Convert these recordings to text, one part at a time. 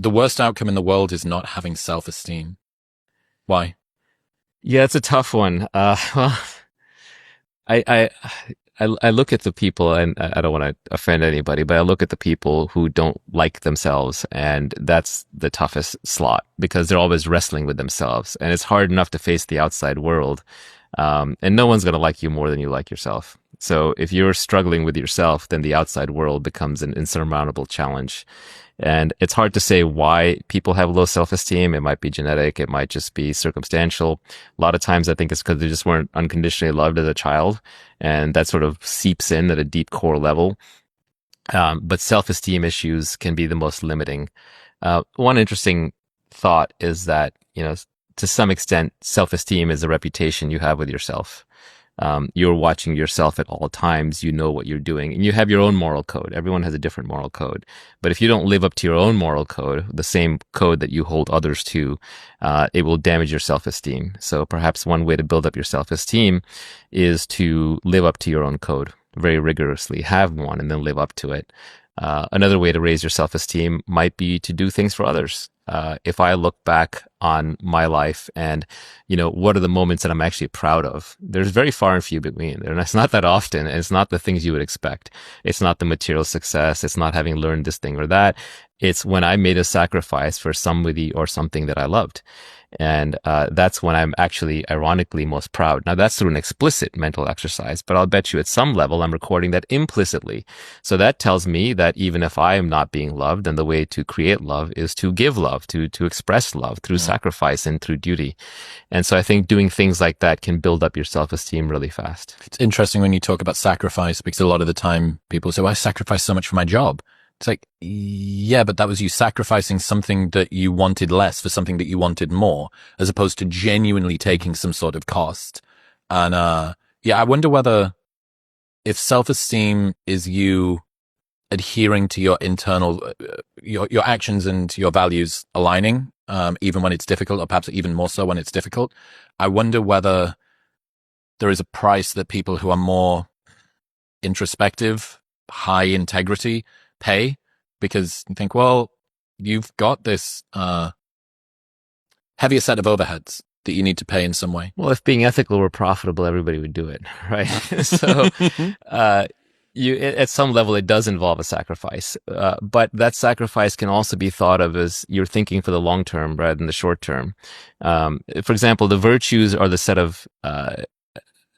the worst outcome in the world is not having self-esteem. Why? Yeah, it's a tough one. Well, I, I, I look at the people, and I don't want to offend anybody, but I look at the people who don't like themselves, and that's the toughest slot because they're always wrestling with themselves, and it's hard enough to face the outside world. And no one's going to like you more than you like yourself. So if you're struggling with yourself, then the outside world becomes an insurmountable challenge. And it's hard to say why people have low self-esteem. It might be genetic. It might just be circumstantial. A lot of times I think it's because they just weren't unconditionally loved as a child. And that sort of seeps in at a deep core level. But self-esteem issues can be the most limiting. One interesting thought is that, to some extent, self-esteem is a reputation you have with yourself. You're watching yourself at all times. You know what you're doing, and you have your own moral code. Everyone has a different moral code. But if you don't live up to your own moral code, the same code that you hold others to, it will damage your self-esteem. So perhaps one way to build up your self-esteem is to live up to your own code very rigorously, have one, and then live up to it. Another way to raise your self-esteem might be to do things for others. If I look back on my life and, what are the moments that I'm actually proud of? There's very far and few between. And it's not that often. And it's not the things you would expect. It's not the material success. It's not having learned this thing or that. It's when I made a sacrifice for somebody or something that I loved. And that's when I'm actually, ironically, most proud. Now, that's through an explicit mental exercise, but I'll bet you at some level I'm recording that implicitly. So that tells me that even if I am not being loved, then the way to create love is to give love, to express love through sacrifice and through duty. And so I think doing things like that can build up your self-esteem really fast. It's interesting when you talk about sacrifice because a lot of the time people say, well, I sacrificed so much for my job. It's like, yeah, but that was you sacrificing something that you wanted less for something that you wanted more, as opposed to genuinely taking some sort of cost. And, yeah, I wonder whether if self-esteem is you adhering to your internal, your actions and your values aligning, even when it's difficult, or perhaps even more so when it's difficult. I wonder whether there is a price that people who are more introspective, high integrity pay, because you think, well, you've got this heavier set of overheads that you need to pay in some way. Well, if being ethical were profitable, everybody would do it, right? So, at some level, it does involve a sacrifice, but that sacrifice can also be thought of as you're thinking for the long term rather than the short term. For example, the virtues are the set of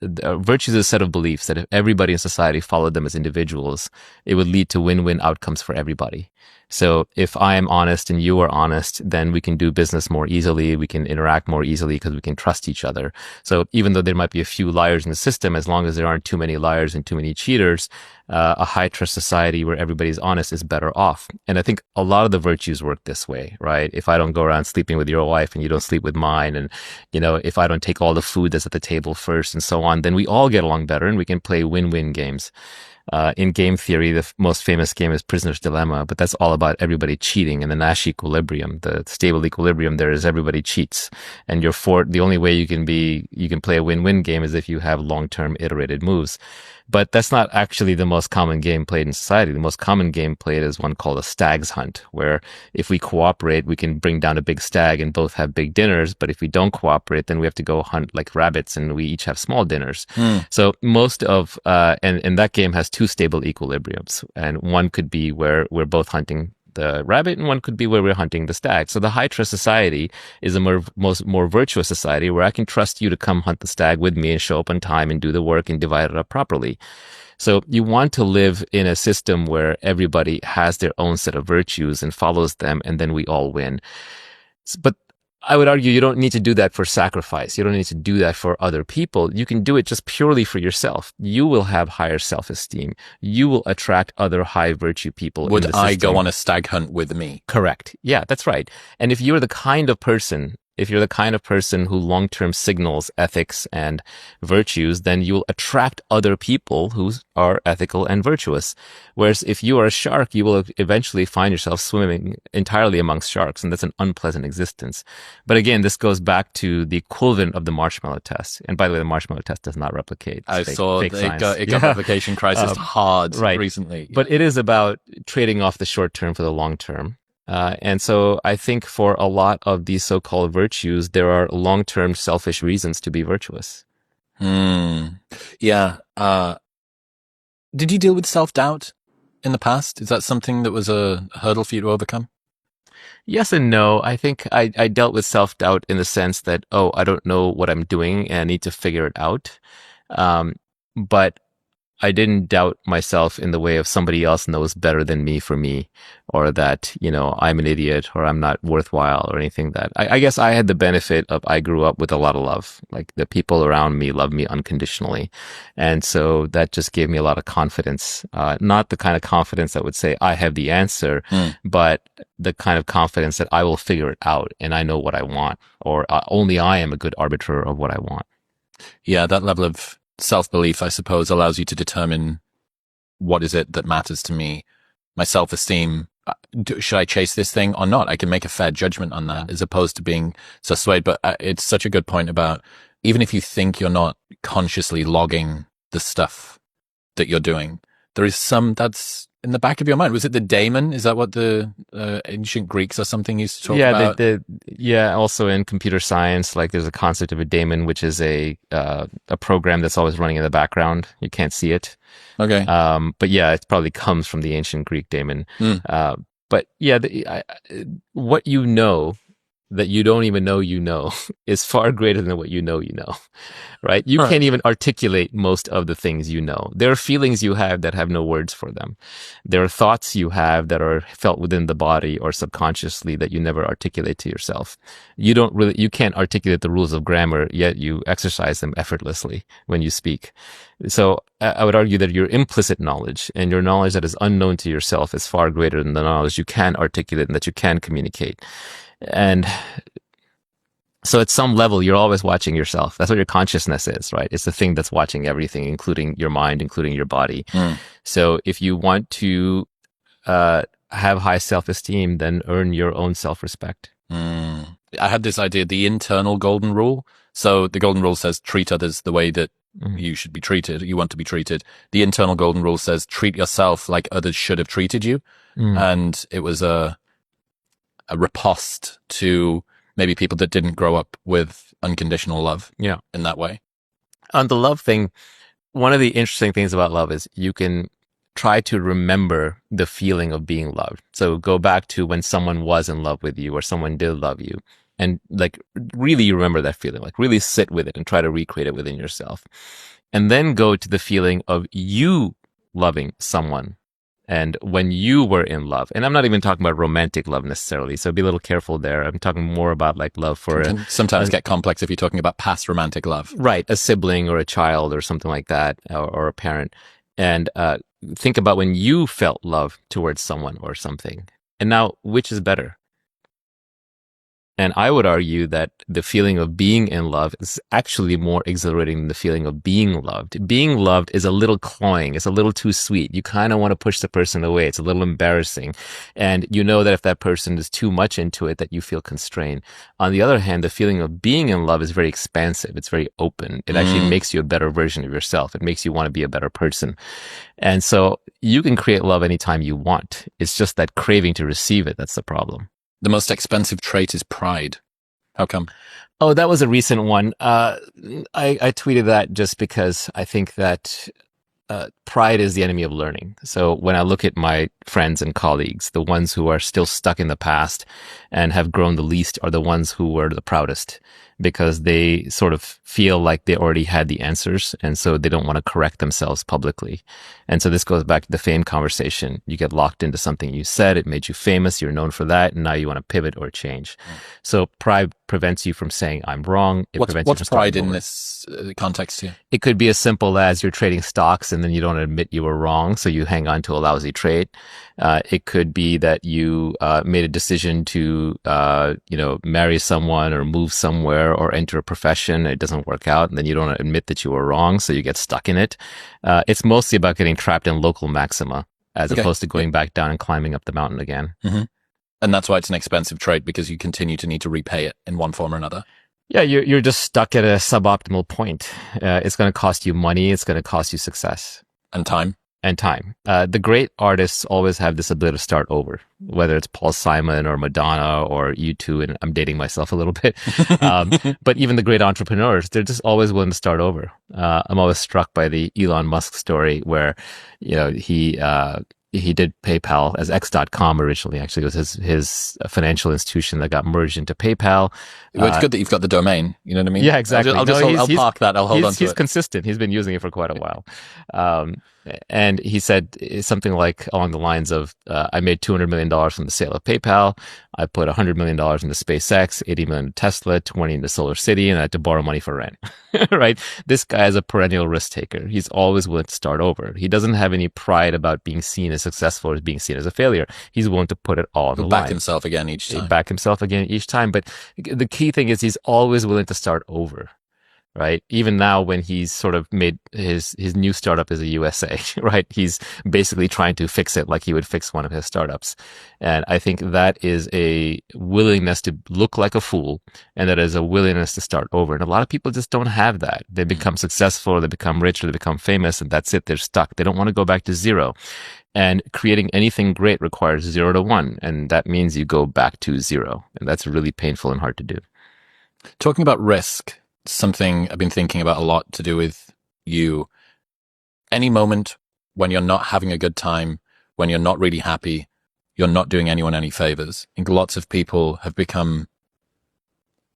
virtues is a set of beliefs that if everybody in society followed them as individuals, it would lead to win-win outcomes for everybody. So if I am honest and you are honest, then we can do business more easily. We can interact more easily because we can trust each other. So even though there might be a few liars in the system, as long as there aren't too many liars and too many cheaters, a high trust society where everybody's honest is better off. And I think a lot of the virtues work this way, right? If I don't go around sleeping with your wife and you don't sleep with mine, and, if I don't take all the food that's at the table first and so on, then we all get along better and we can play win-win games. In game theory, the most famous game is Prisoner's Dilemma, but that's all about everybody cheating in the Nash equilibrium. The stable equilibrium there is everybody cheats. And the only way you can play a win-win game is if you have long-term iterated moves. But that's not actually the most common game played in society. The most common game played is one called a stag's hunt, where if we cooperate, we can bring down a big stag and both have big dinners. But if we don't cooperate, then we have to go hunt like rabbits and we each have small dinners. So most of, and that game has two stable equilibriums. And one could be where we're both hunting the rabbit, and one could be where we're hunting the stag. So the high trust society is a more virtuous society where I can trust you to come hunt the stag with me and show up on time and do the work and divide it up properly. So you want to live in a system where everybody has their own set of virtues and follows them, and then we all win. But I would argue you don't need to do that for sacrifice. You don't need to do that for other people. You can do it just purely for yourself. You will have higher self-esteem. You will attract other high virtue people. Would I go on a stag hunt with me? Correct. Yeah, that's right. And if you're the kind of person who long-term signals ethics and virtues, then you'll attract other people who are ethical and virtuous. Whereas if you are a shark, you will eventually find yourself swimming entirely amongst sharks, and that's an unpleasant existence. But again, this goes back to the equivalent of the marshmallow test. And by the way, the marshmallow test does not replicate. I saw it got replication crisis hard recently. But it is about trading off the short term for the long term. And so I think for a lot of these so-called virtues, there are long-term selfish reasons to be virtuous. Yeah. Did you deal with self-doubt in the past? Is that something that was a hurdle for you to overcome? Yes and no. I think I dealt with self-doubt in the sense that, oh, I don't know what I'm doing and I need to figure it out. But I didn't doubt myself in the way of somebody else knows better than me for me, or that, I'm an idiot or I'm not worthwhile or anything that I guess I had the benefit of, I grew up with a lot of love. Like the people around me love me unconditionally. And so that just gave me a lot of confidence. Not the kind of confidence that would say I have the answer, but the kind of confidence that I will figure it out and I know what I want, or only I am a good arbiter of what I want. Yeah, that level of self-belief, I suppose, allows you to determine what is it that matters to me. My self-esteem, should I chase this thing or not? I can make a fair judgment on that as opposed to being so swayed. But it's such a good point about even if you think you're not consciously logging the stuff that you're doing, there is some that's in the back of your mind. Was it the daemon? Is that what the ancient Greeks or something used to talk about? Also in computer science, like there's a concept of a daemon, which is a program that's always running in the background. You can't see it. Okay. But yeah, it probably comes from the ancient Greek daemon. But yeah, what you know that you don't even know is far greater than what you know, right? You can't even articulate most of the things you know. There are feelings you have that have no words for them. There are thoughts you have that are felt within the body or subconsciously that you never articulate to yourself. You can't articulate the rules of grammar, yet you exercise them effortlessly when you speak. So I would argue that your implicit knowledge and your knowledge that is unknown to yourself is far greater than the knowledge you can articulate and that you can communicate. And so at some level, you're always watching yourself. That's what your consciousness is, right? It's the thing that's watching everything, including your mind, including your body. So if you want to have high self-esteem, then earn your own self-respect. I had this idea, the internal golden rule. So the golden rule says treat others the way that you should be treated, you want to be treated. The internal golden rule says treat yourself like others should have treated you. And it was a riposte to maybe people that didn't grow up with unconditional love in that way. On the love thing, one of the interesting things about love is you can try to remember the feeling of being loved. So go back to when someone was in love with you or someone did love you, and like really remember that feeling, like really sit with it and try to recreate it within yourself. And then go to the feeling of you loving someone and when you were in love. And I'm not even talking about romantic love necessarily, so be a little careful there. I'm talking more about like love for sometimes get complex if you're talking about past romantic love. Right, a sibling or a child or something like that, or a parent. And think about when you felt love towards someone or something. And now, which is better? And I would argue that the feeling of being in love is actually more exhilarating than the feeling of being loved. Being loved is a little cloying. It's a little too sweet. You kind of want to push the person away. It's a little embarrassing. And you know that if that person is too much into it, that you feel constrained. On the other hand, the feeling of being in love is very expansive. It's very open. It actually makes you a better version of yourself. It makes you want to be a better person. And so you can create love anytime you want. It's just that craving to receive it. That's the problem. The most expensive trait is pride. How come? Oh, that was a recent one. I tweeted that just because I think that pride is the enemy of learning. So when I look at my friends and colleagues, the ones who are still stuck in the past and have grown the least are the ones who were the proudest, because they sort of feel like they already had the answers, and so they don't want to correct themselves publicly. And so this goes back to the fame conversation. You get locked into something you said, it made you famous, you're known for that, and now you want to pivot or change. So pride prevents you from saying, I'm wrong. What's pride in this context here? It could be as simple as you're trading stocks and then you don't admit you were wrong, so you hang on to a lousy trade. It could be that you made a decision to marry someone or move somewhere or enter a profession. It doesn't work out, and then you don't admit that you were wrong, so you get stuck in it. It's mostly about getting trapped in local maxima as opposed to going back down and climbing up the mountain again. And that's why it's an expensive trait, because you continue to need to repay it in one form or another. Yeah, you're just stuck at a suboptimal point. It's going to cost you money. It's going to cost you success. And time. and time. The great artists always have this ability to start over, whether it's Paul Simon or Madonna or U2, and I'm dating myself a little bit. But even the great entrepreneurs, they're just always willing to start over. I'm always struck by the Elon Musk story where, he did PayPal as X.com originally. Actually, it was his financial institution that got merged into PayPal. Well, it's good that you've got the domain. You know what I mean? Yeah, exactly. I'll park that. I'll hold on to it. He's consistent. He's been using it for quite a while. And he said something like along the lines of, I made $200 million from the sale of PayPal. I put $100 million into SpaceX, $80 million into Tesla, 20 into Solar City, and I had to borrow money for rent. Right? This guy is a perennial risk taker. He's always willing to start over. He doesn't have any pride about being seen as successful or being seen as a failure. He's willing to put it all on the line. Back himself again each time. But the key thing is he's always willing to start over. Right. Even now, when he's sort of made his new startup is a USA, right? He's basically trying to fix it like he would fix one of his startups. And I think that is a willingness to look like a fool, and that is a willingness to start over. And a lot of people just don't have that. They become successful, or they become rich, or they become famous, and that's it. They're stuck. They don't want to go back to zero. And creating anything great requires 0 to 1. And that means you go back to zero. And that's really painful and hard to do. Talking about risk, something I've been thinking about a lot to do with you. Any moment when you're not having a good time, when you're not really happy, you're not doing anyone any favors. I think lots of people have become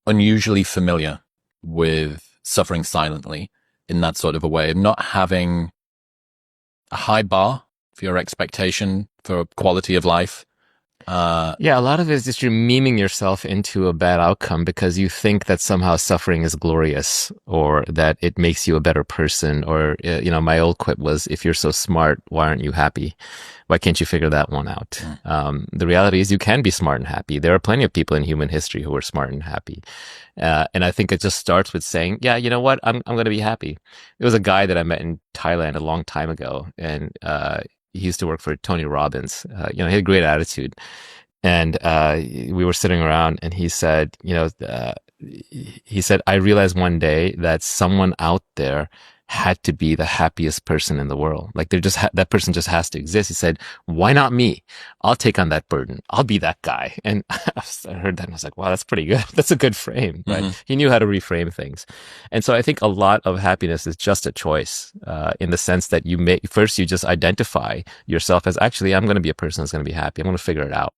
unusually familiar with suffering silently in that sort of a way, not having a high bar for your expectation for quality of life. Yeah, a lot of it is just you're memeing yourself into a bad outcome because you think that somehow suffering is glorious, or that it makes you a better person. Or, my old quip was, if you're so smart, why aren't you happy? Why can't you figure that one out? The reality is you can be smart and happy. There are plenty of people in human history who are smart and happy. And I think it just starts with saying, yeah, you know what? I'm going to be happy. There was a guy that I met in Thailand a long time ago, and, he used to work for Tony Robbins. He had a great attitude. And we were sitting around, and he said, I realized one day that someone out there had to be the happiest person in the world. Like that person just has to exist. He said, why not me? I'll take on that burden. I'll be that guy. And I heard that and I was like, wow, that's pretty good. That's a good frame, right? Mm-hmm. He knew how to reframe things. And so I think a lot of happiness is just a choice, in the sense that you just identify yourself as, actually, I'm going to be a person that's going to be happy. I'm going to figure it out.